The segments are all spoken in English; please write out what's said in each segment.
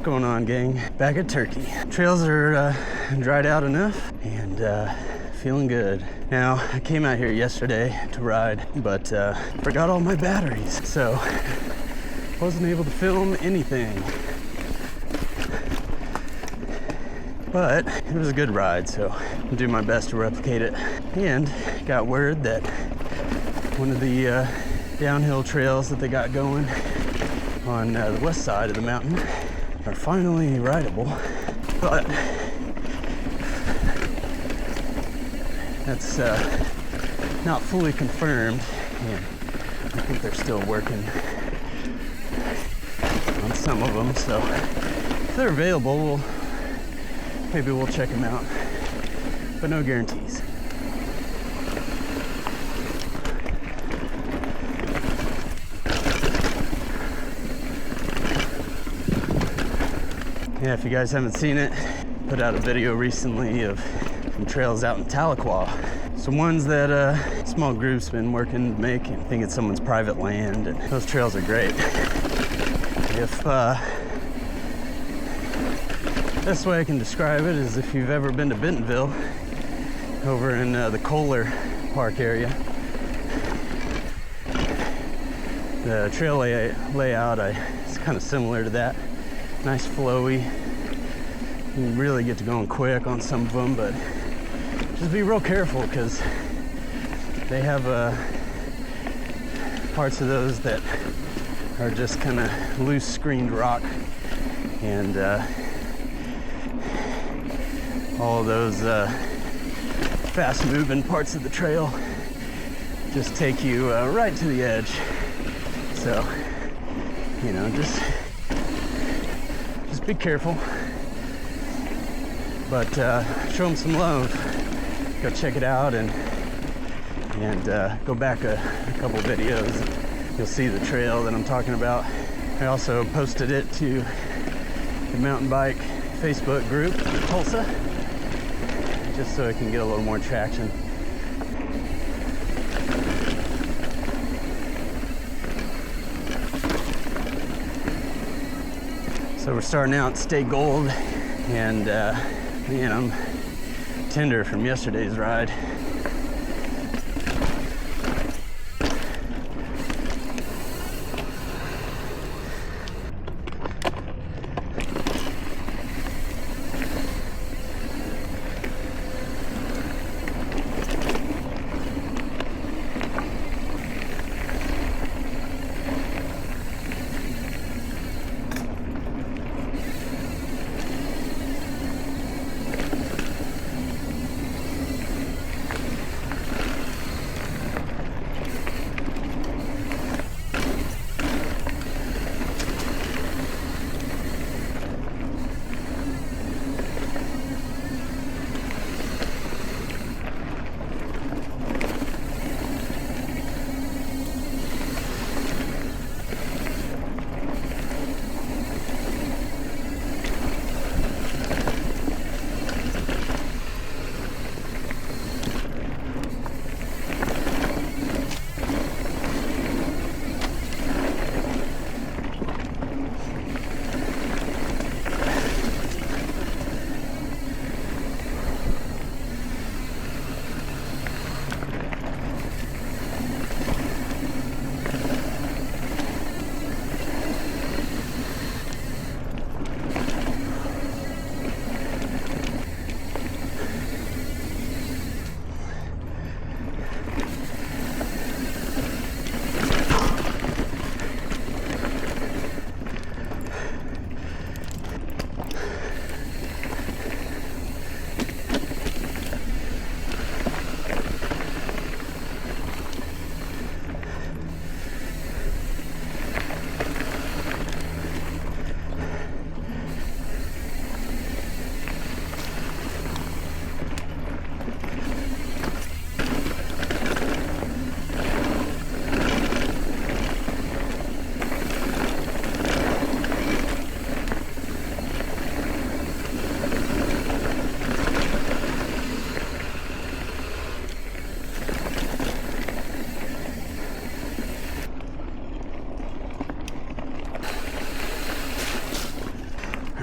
going on, gang? Back at Turkey. Trails are dried out enough and feeling good. Now, I came out here yesterday to ride, but forgot all my batteries, so wasn't able to film anything. But it was a good ride, so I'll do my best to replicate it. And got word that one of the downhill trails that they got going on the west side of the mountain are finally rideable, but that's not fully confirmed, and I think they're still working on some of them, so if they're available, maybe we'll check them out, but no guarantees. Yeah, if you guys haven't seen it, put out a video recently of some trails out in Tahlequah. Some ones that a small group's been working to make. I think it's someone's private land, and those trails are great. If best way I can describe it is if you've ever been to Bentonville, over in the Kohler Park area, the trail layout is kind of similar to that. Nice flowy. You can really get to going quick on some of them, but just be real careful because they have parts of those that are just kind of loose screened rock, and all of those fast moving parts of the trail just take you right to the edge. So, you know, just be careful, but show them some love. Go check it out and go back a couple videos. You'll see the trail that I'm talking about. I also posted it to the mountain bike Facebook group, Tulsa, just so it can get a little more traction. So we're starting out Stay Gold, and man, I'm tender from yesterday's ride.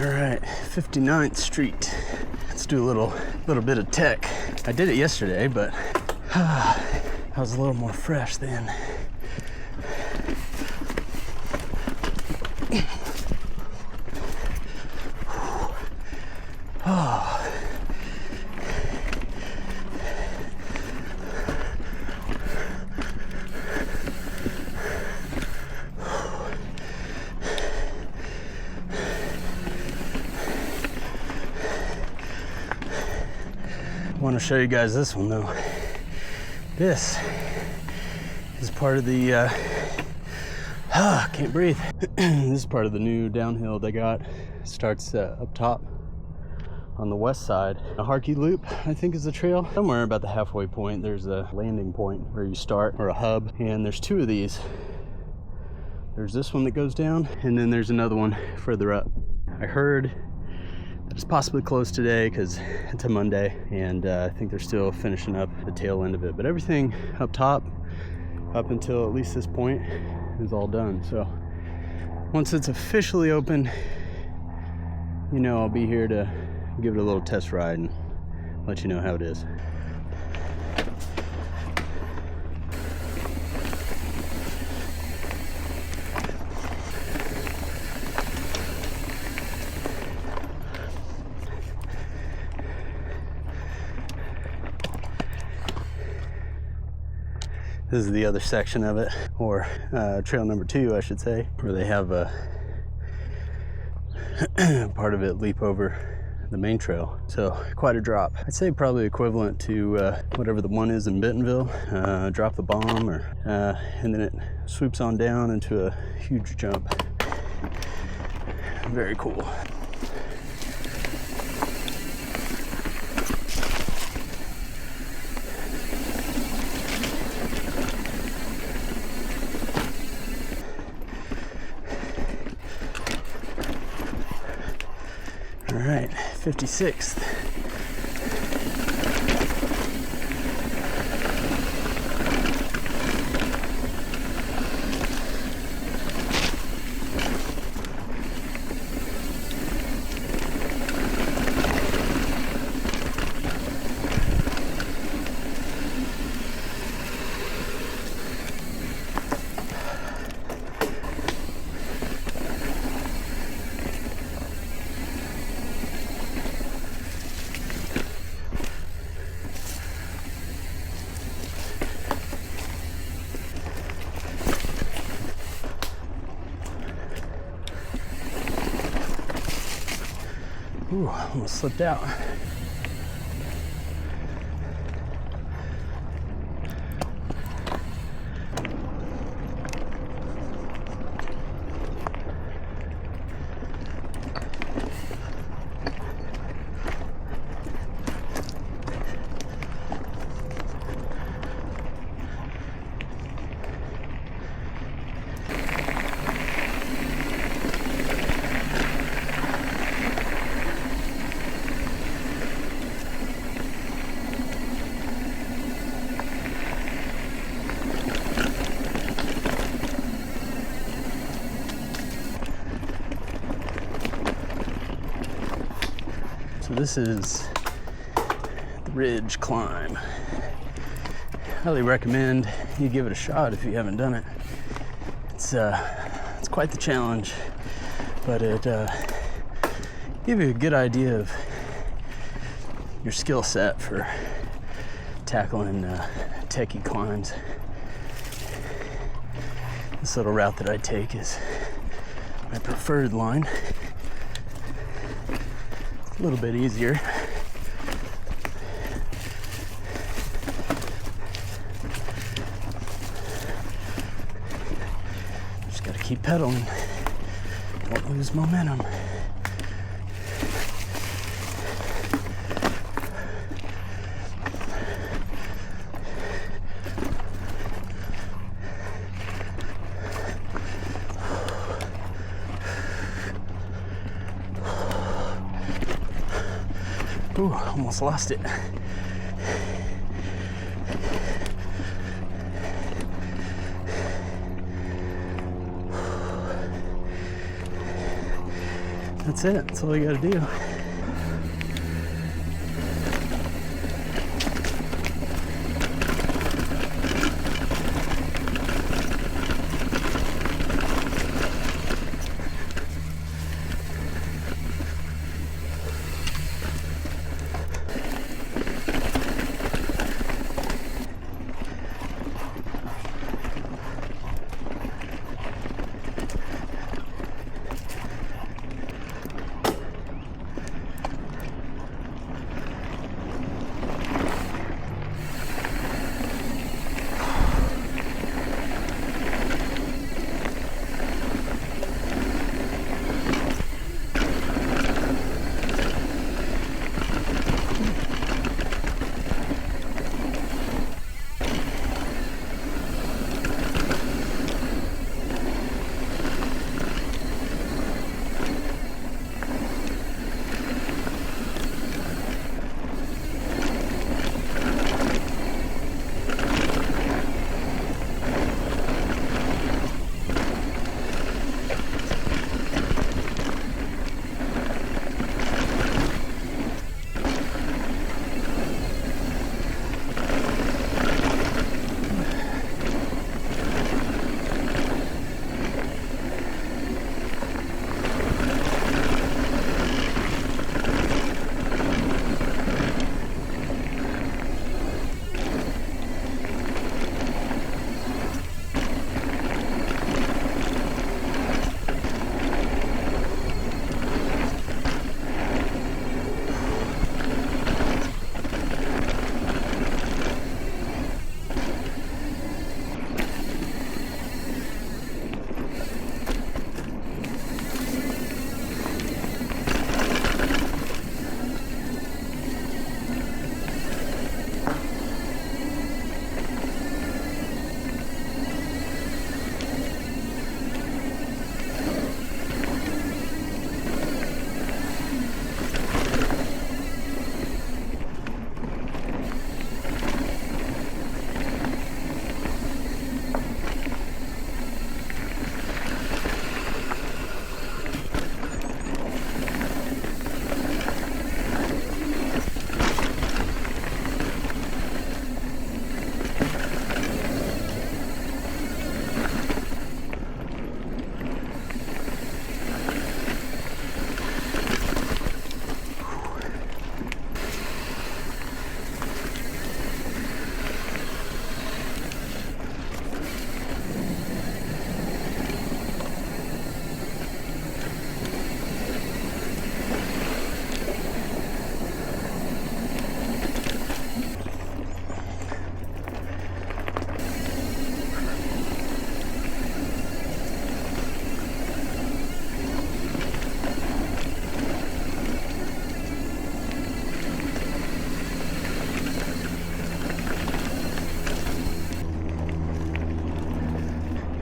All right, 59th Street. Let's do a little bit of tech. I did it yesterday, but I was a little more fresh then. Oh. I want to show you guys this one though. This is part of the can't breathe. This is part of the new downhill they got. Starts up top on the west side. A Harkey Loop, I think, is the trail. Somewhere about the halfway point, there's a landing point where you start, or a hub, and there's two of these. There's this one that goes down, and then there's another one further up. I heard that it's possibly closed today because it's a Monday, and I think they're still finishing up the tail end of it. But everything up top, up until at least this point, is all done. So once it's officially open, you know, I'll be here to give it a little test ride and let you know how it is. This is the other section of it, or trail number 2, I should say, where they have a part of it leap over the main trail. So quite a drop. I'd say probably equivalent to whatever the one is in Bentonville, drop the bomb, or and then it swoops on down into a huge jump. Very cool. All right, 56th. Ooh, almost slipped out. So this is the ridge climb. Highly recommend you give it a shot if you haven't done it. It's quite the challenge, but it gives you a good idea of your skill set for tackling techie climbs. This little route that I take is my preferred line. A little bit easier. Just gotta keep pedaling. Don't lose momentum. Ooh, almost lost it. That's it. That's all you gotta do.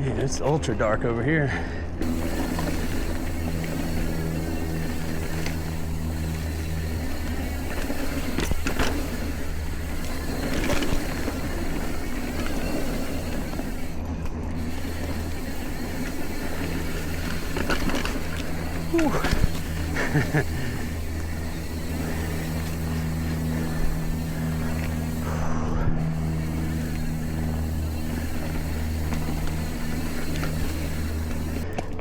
Man, it's ultra dark over here.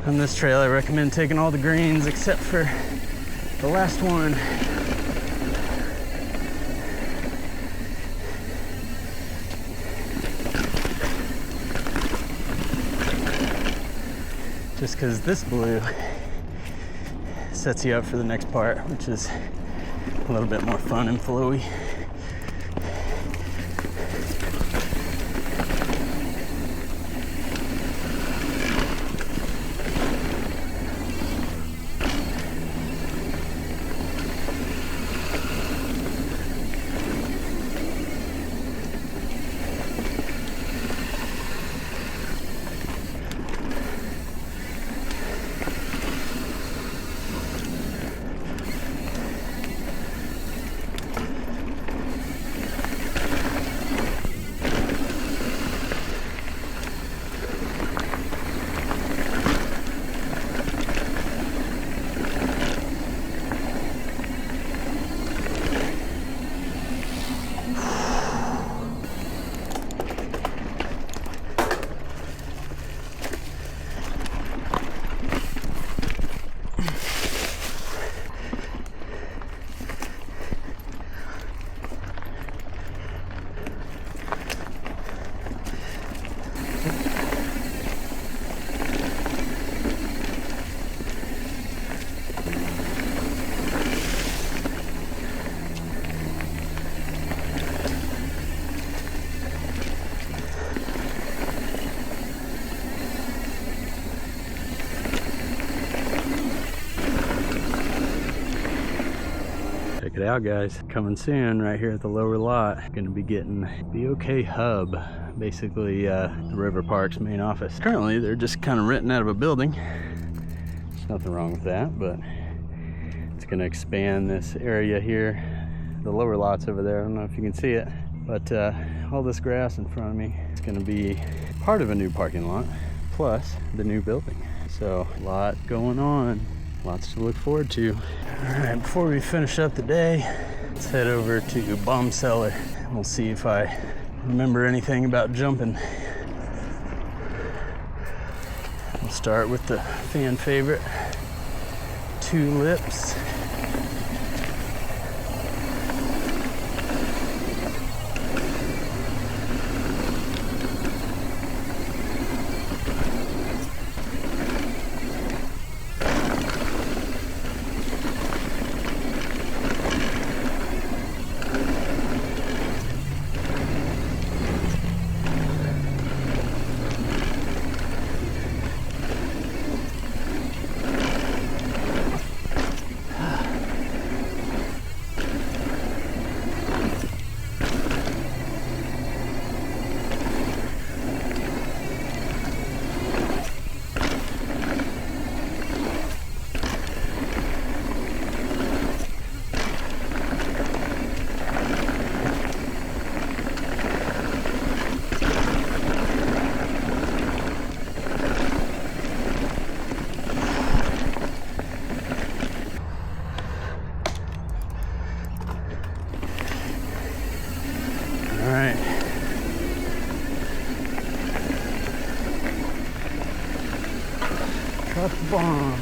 On this trail, I recommend taking all the greens except for the last one. Just because this blue sets you up for the next part, which is a little bit more fun and flowy. it out, guys. Coming soon right here at the lower lot. Gonna be getting BOK Hub, basically the River Park's main office. Currently they're just kind of renting out of a building. There's nothing wrong with that, but it's gonna expand this area here. The lower lot's over there, I don't know if you can see it, but all this grass in front of me is gonna be part of a new parking lot plus the new building. So a lot going on, lots to look forward to. All right, before we finish up the day, let's head over to Bomb Cellar. We'll see if I remember anything about jumping. We'll start with the fan favorite, tulips. Drop the bomb.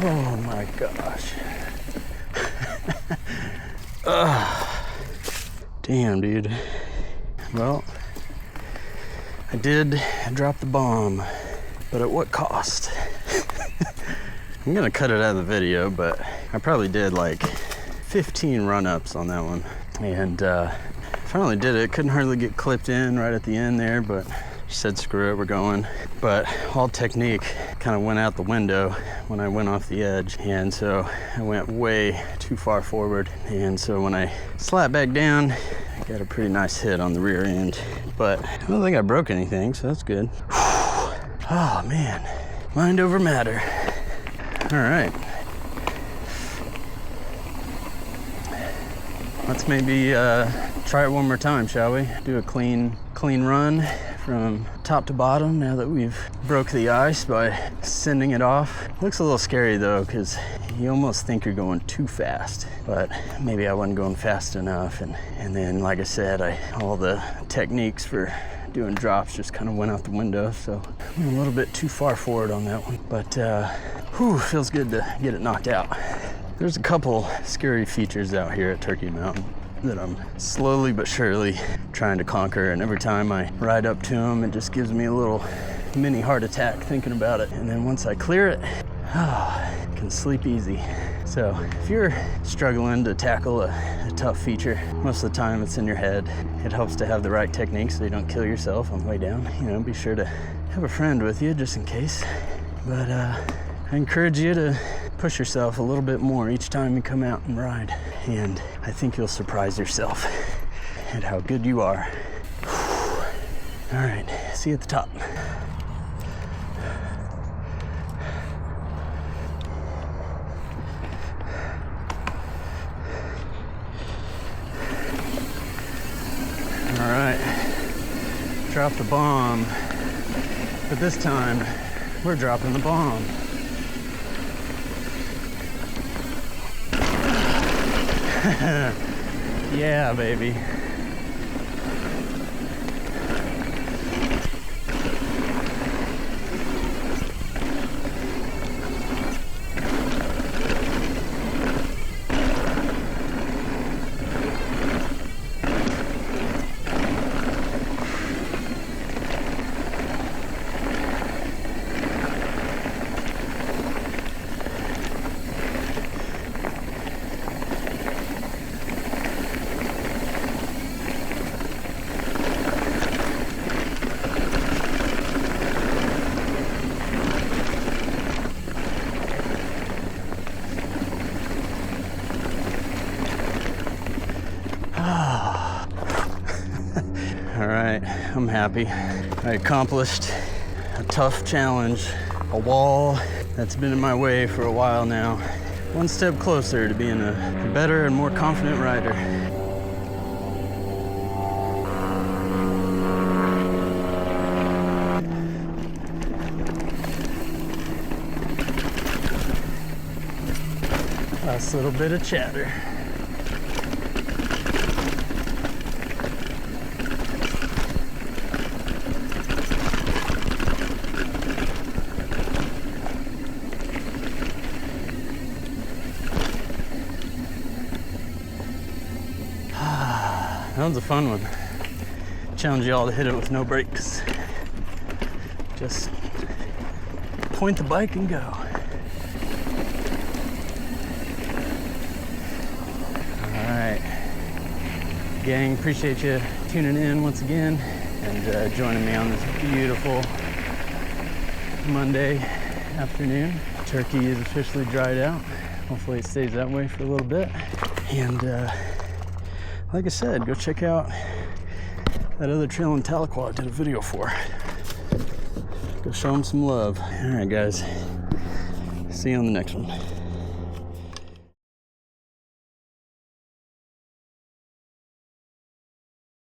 Oh my gosh. Damn, dude. Well, I did drop the bomb, but at what cost? I'm gonna cut it out of the video, but I probably did like 15 run-ups on that one. And finally did it. Couldn't hardly get clipped in right at the end there, but she said, screw it, we're going. But all technique kind of went out the window when I went off the edge. And so I went way too far forward. And so when I slapped back down, I got a pretty nice hit on the rear end. But I don't think I broke anything, so that's good. Oh man, mind over matter. All right. Let's maybe try it one more time, shall we? Do a clean run from top to bottom now that we've broke the ice by sending it off. Looks a little scary though, because you almost think you're going too fast, but maybe I wasn't going fast enough. And then, like I said, all the techniques for doing drops just kind of went out the window, so I'm a little bit too far forward on that one. But feels good to get it knocked out. There's a couple scary features out here at Turkey Mountain that I'm slowly but surely trying to conquer, and every time I ride up to them, it just gives me a little mini heart attack thinking about it. And then once I clear it, I can sleep easy. So if you're struggling to tackle a tough feature, most of the time it's in your head. It helps to have the right technique so you don't kill yourself on the way down. Be sure to have a friend with you just in case. But I encourage you to push yourself a little bit more each time you come out and ride. And I think you'll surprise yourself at how good you are. All right, see you at the top. All right, drop the bomb, but this time we're dropping the bomb. Yeah, baby. All right, I'm happy. I accomplished a tough challenge, a wall that's been in my way for a while now. One step closer to being a better and more confident rider. Last little bit of chatter. That was a fun one. Challenge you all to hit it with no brakes. Just point the bike and go. All right, gang, appreciate you tuning in once again and joining me on this beautiful Monday afternoon. Turkey is officially dried out. Hopefully it stays that way for a little bit. And like I said, go check out that other trail in Tahlequah I did a video for. Go show them some love. All right, guys. See you on the next one.